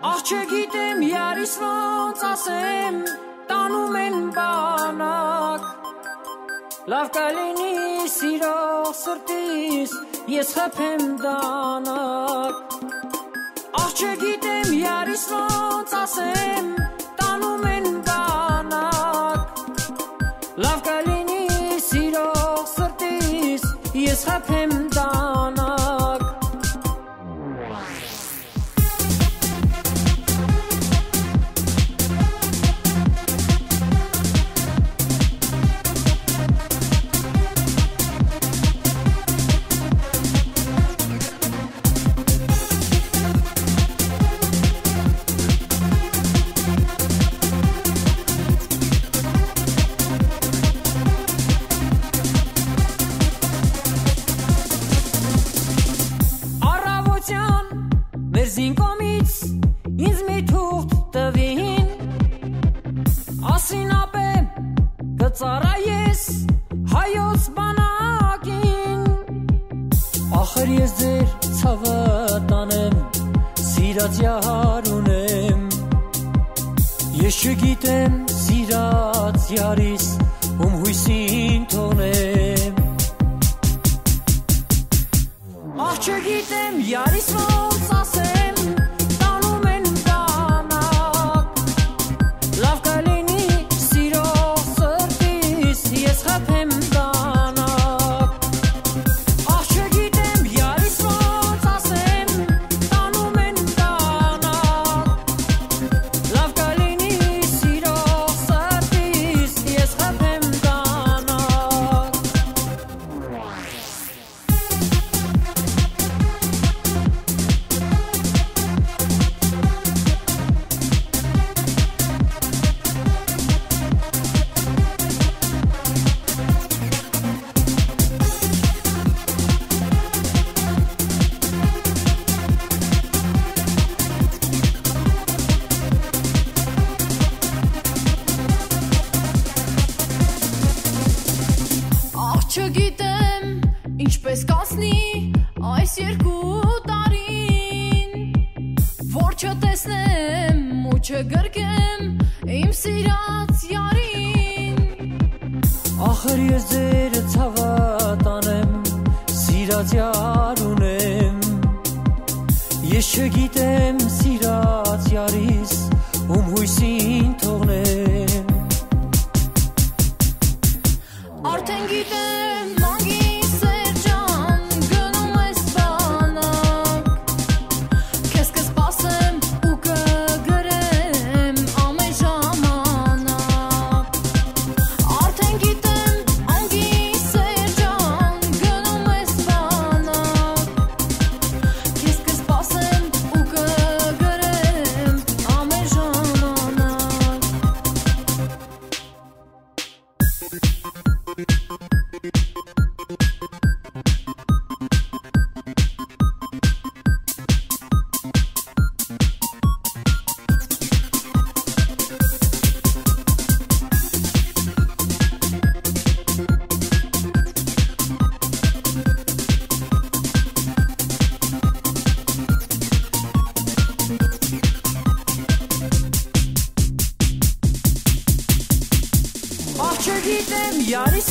Աղ չգիտեմ յարիս ոնց ասեմ, տանում են բանակ, լավ կլինի սիրող սրտիս, ես խփեմ դանակ, աղ չգիտեմ յարիս ոնց ասեմ, տանում են բանակ, լավ կլինի սիրող սրտիս, ես խփեմ դանակ. Մեր զինկոմից ինձ մի թուղթ տվին, ասին ապե կծառայես հայոց բանակին, ախր ես ձեր ցավը տանեմ, սիրած յար ունեմ, ես չգիտեմ սիրած յարիս ում հույսին թողնեմ, աղ չգիտեմ յարիս ոնց ասեմ, տանում են բանակ, լավ կլինի սիրող սրտիս, ես խփեմ դանակ, աղ չգիտեմ յարիս ոնց ասեմ, տանում են բանակ, լավ կլինի սիրող սրտիս, ես խփեմ դանակ. Չգիտեմ ինչպես կասնի այս երկու տարին, որ չտեսնեմ ու չգրկեմ իմ սիրած յարին, ախր ես ձեր ցավը տանեմ, սիրած յար ունեմ, ես չգիտեմ սիրած յարիս ում հույսին թողնեմ, արդեն գիտեմ մանգի Սերջան, գնում ես բանակ, քեզ կսպասեմ ու կգրեմ ամեն ժամանակ, արդեն գիտեմ մանգի Սերջան, գնում ես բանակ, քեզ կսպասեմ ու կգրեմ ամեն ժամանակ. Աղ չգիտեմ յարիս